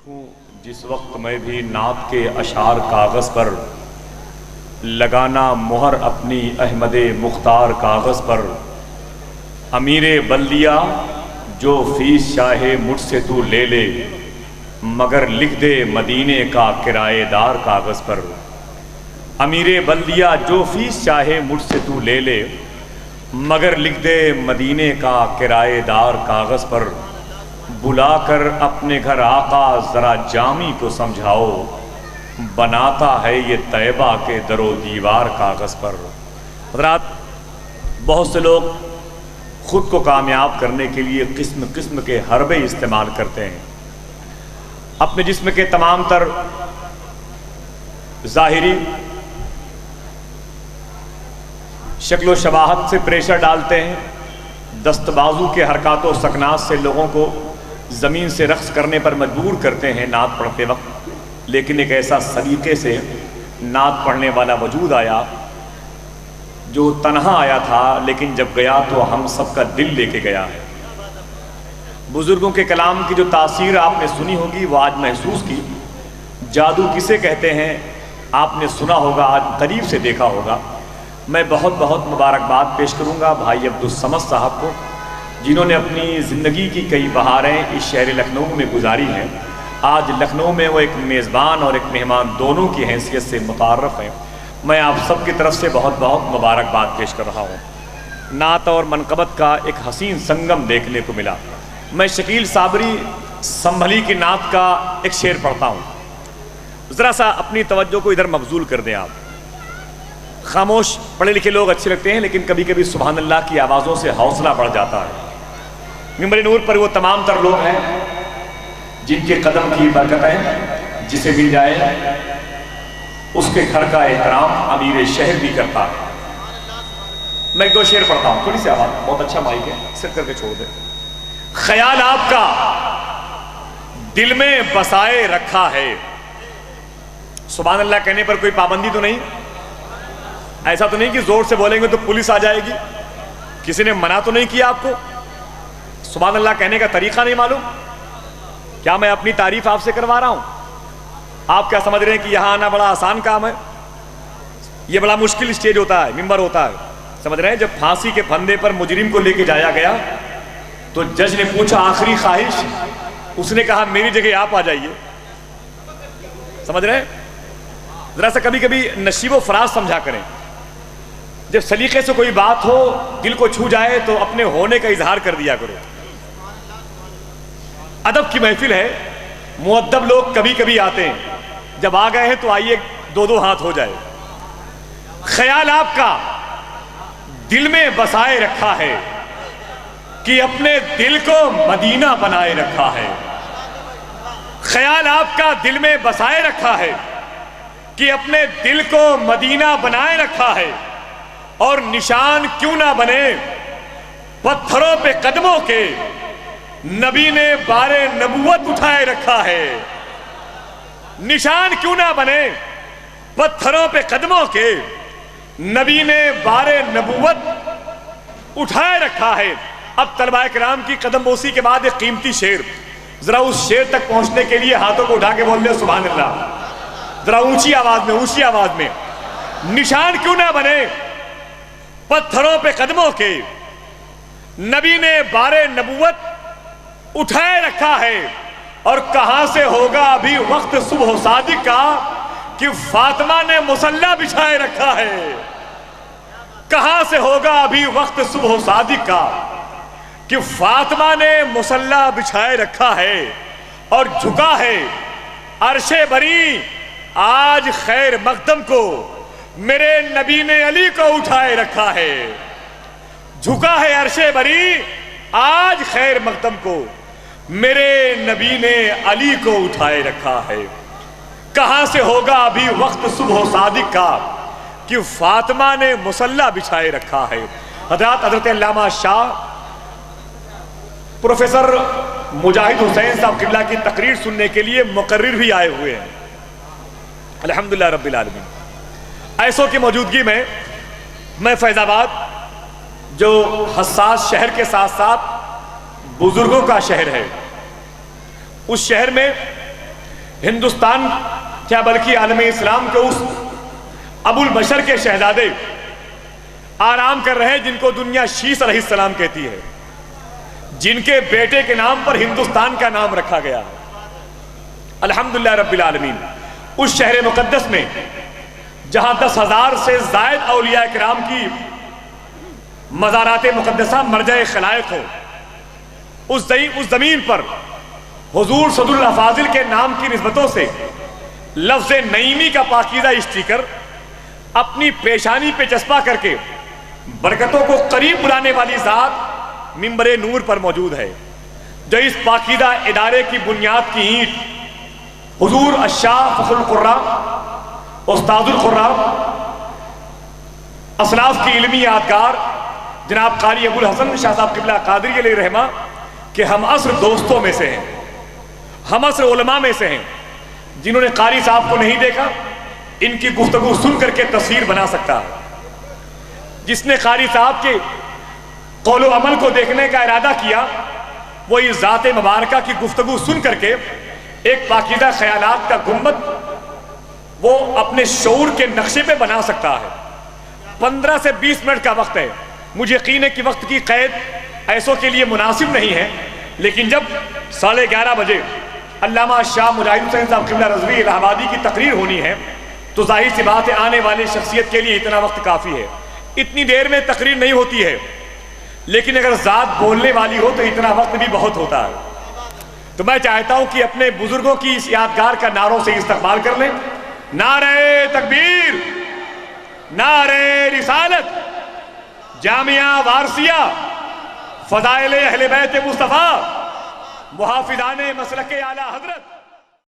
لکھوں جس وقت میں بھی نعت کے اشعار کاغذ پر، لگانا مہر اپنی احمد مختار کاغذ پر، امیر بلدیہ جو فیس چاہے مجھ سے تو لے لے، مگر لکھ دے مدینے کا کرایہ دار کاغذ پر۔ امیر بلدیہ جو فیس چاہے مجھ سے تو لے لے، مگر لکھ دے مدینے کا کرایہ دار کاغذ پر۔ بلا کر اپنے گھر آقا ذرا جامی کو سمجھاؤ، بناتا ہے یہ طیبہ کے در و دیوار کاغذ پر۔ حضرات، بہت سے لوگ خود کو کامیاب کرنے کے لیے قسم قسم کے حربے استعمال کرتے ہیں، اپنے جسم کے تمام تر ظاہری شکل و شباہت سے پریشر ڈالتے ہیں، دست بازو کے حرکات و سکنات سے لوگوں کو زمین سے رقص کرنے پر مجبور کرتے ہیں نعت پڑھتے وقت۔ لیکن ایک ایسا سلیقے سے نعت پڑھنے والا وجود آیا جو تنہا آیا تھا، لیکن جب گیا تو ہم سب کا دل لے کے گیا ہے۔ بزرگوں کے کلام کی جو تاثیر آپ نے سنی ہوگی وہ آج محسوس کی۔ جادو کسے کہتے ہیں آپ نے سنا ہوگا، آج قریب سے دیکھا ہوگا۔ میں بہت بہت مبارکباد پیش کروں گا بھائی عبدالصمد صاحب کو، جنہوں نے اپنی زندگی کی کئی بہاریں اس شہر لکھنؤ میں گزاری ہیں۔ آج لکھنؤ میں وہ ایک میزبان اور ایک مہمان دونوں کی حیثیت سے متعارف ہیں۔ میں آپ سب کی طرف سے بہت بہت مبارکباد پیش کر رہا ہوں۔ نعت اور منقبت کا ایک حسین سنگم دیکھنے کو ملا۔ میں شکیل صابری سنبھلی کی نعت کا ایک شعر پڑھتا ہوں، ذرا سا اپنی توجہ کو ادھر مبذول کر دیں آپ۔ خاموش پڑھے لکھے لوگ اچھے لگتے ہیں، لیکن کبھی کبھی سبحان اللہ کی آوازوں سے حوصلہ بڑھ جاتا ہے۔ منبر نور پر وہ تمام تر لوگ ہیں جن کے قدم کی برکتیں جسے مل جائے اس کے گھر کا احترام امیر شہر بھی کرتا ہے۔ میں ایک دو شعر پڑھتا ہوں، تھوڑی سی آواز، بہت اچھا مائک ہے، صرف کر کے چھوڑ دیں۔ خیال آپ کا دل میں بسائے رکھا ہے، سبحان اللہ کہنے پر کوئی پابندی تو نہیں؟ ایسا تو نہیں کہ زور سے بولیں گے تو پولیس آ جائے گی؟ کسی نے منع تو نہیں کیا آپ کو؟ سبحان اللہ کہنے کا طریقہ نہیں معلوم؟ کیا میں اپنی تعریف آپ سے کروا رہا ہوں؟ آپ کیا سمجھ رہے ہیں کہ یہاں آنا بڑا آسان کام ہے؟ یہ بڑا مشکل اسٹیج ہوتا ہے، ممبر ہوتا ہے، سمجھ رہے ہیں؟ جب پھانسی کے پھندے پر مجرم کو لے کے جایا گیا تو جج نے پوچھا آخری خواہش، اس نے کہا میری جگہ آپ آ جائیے۔ سمجھ رہے ہیں؟ ذرا سا کبھی کبھی نشیب و فراز سمجھا کریں۔ جب سلیقے سے کوئی بات ہو، دل کو چھو جائے تو اپنے ہونے کا اظہار کر دیا کرو۔ ادب کی محفل ہے، مؤدب لوگ کبھی کبھی آتے ہیں، جب آ گئے ہیں تو آئیے دو دو ہاتھ ہو جائے۔ خیال آپ کا دل میں بسائے رکھا ہے کہ اپنے دل کو مدینہ بنائے رکھا ہے۔ خیال آپ کا دل میں بسائے رکھا ہے کہ اپنے دل کو مدینہ بنائے رکھا ہے، اور نشان کیوں نہ بنے پتھروں پہ قدموں کے، نبی نے بار نبوت اٹھائے رکھا ہے۔ نشان کیوں نہ بنے پتھروں پہ قدموں کے، نبی نے بار نبوت اٹھائے رکھا ہے۔ اب طلباء کرام کی قدم بوسی کے بعد ایک قیمتی شعر، ذرا اس شعر تک پہنچنے کے لیے ہاتھوں کو اٹھا کے بول دیں سبحان اللہ، ذرا اونچی آواز میں، اونچی آواز میں۔ نشان کیوں نہ بنے پتھروں پہ قدموں کے، نبی نے بار نبوت اٹھائے رکھا ہے، اور کہاں سے ہوگا ابھی وقت صبح صادق کا کہ فاطمہ نے مصلی بچھائے رکھا ہے۔ کہاں سے ہوگا ابھی وقت صبح صادق کا کہ فاطمہ نے مصلی بچھائے رکھا ہے، اور جھکا ہے عرش بری آج خیر مقدم کو، میرے نبی نے علی کو اٹھائے رکھا ہے۔ جھکا ہے عرش بری آج خیر مقدم کو، میرے نبی نے علی کو اٹھائے رکھا ہے۔ کہاں سے ہوگا ابھی وقت صبح صادق کا کہ فاطمہ نے مصلی بچھائے رکھا ہے۔ حضرت علامہ شاہ پروفیسر مجاہد حسین صاحب قبلہ کی تقریر سننے کے لیے مقرر بھی آئے ہوئے ہیں، الحمدللہ رب العالمین۔ ایسوں کی موجودگی میں میں فیض آباد جو حساس شہر کے ساتھ ساتھ بزرگوں کا شہر ہے، اس شہر میں ہندوستان کیا بلکہ عالم اسلام کے اس ابو البشر کے شہزادے آرام کر رہے جن کو دنیا شیس علیہ السلام کہتی ہے، جن کے بیٹے کے نام پر ہندوستان کا نام رکھا گیا ہے۔ الحمدللہ رب العالمین، اس شہر مقدس میں جہاں 10,000 سے زائد اولیاء کرام کی مزارات مقدسہ مرجع خلائق ہو، اس زمین پر حضور صدر الافاضل کے نام کی نسبتوں سے لفظ نعیمی کا پاکیزہ اسٹیکر اپنی پیشانی پہ چسپا کر کے برکتوں کو قریب بلانے والی ذات منبر نور پر موجود ہے، جو اس پاکیزہ ادارے کی بنیاد کی اینٹ حضور الشاہ فخر القراء استاذ القراء اسلاف کی علمی یادگار جناب قاری ابو الحسن شاہ صاحب قبلہ قادری علیہ رحمہ کہ ہم عصر دوستوں میں سے ہیں، ہم عصر علماء میں سے ہیں، جنہوں نے قاری صاحب کو نہیں دیکھا ان کی گفتگو سن کر کے تصویر بنا سکتا ہے۔ جس نے قاری صاحب کے قول و عمل کو دیکھنے کا ارادہ کیا وہ اس ذات مبارکہ کی گفتگو سن کر کے ایک پاکیزہ خیالات کا گنبد وہ اپنے شعور کے نقشے پہ بنا سکتا ہے۔ 15 سے 20 منٹ کا وقت ہے، مجھے یقین ہے کہ وقت کی قید ایسوں کے لیے مناسب نہیں ہے، لیکن جب 11:30 بجے علامہ شاہ مجاہد حسین صاحب قبلہ رضوی الہ آبادی کی تقریر ہونی ہے تو ظاہر سی بات ہے آنے والے شخصیت کے لیے اتنا وقت کافی ہے۔ اتنی دیر میں تقریر نہیں ہوتی ہے، لیکن اگر ذات بولنے والی ہو تو اتنا وقت بھی بہت ہوتا ہے۔ تو میں چاہتا ہوں کہ اپنے بزرگوں کی اس یادگار کا نعروں سے استقبال کر لیں۔ نعرہ تکبیر، نعرہ رسالت، جامعہ وارثیہ، فضائل اہل بیت مصطفیٰ، محافظان مسلک اعلیٰ حضرت۔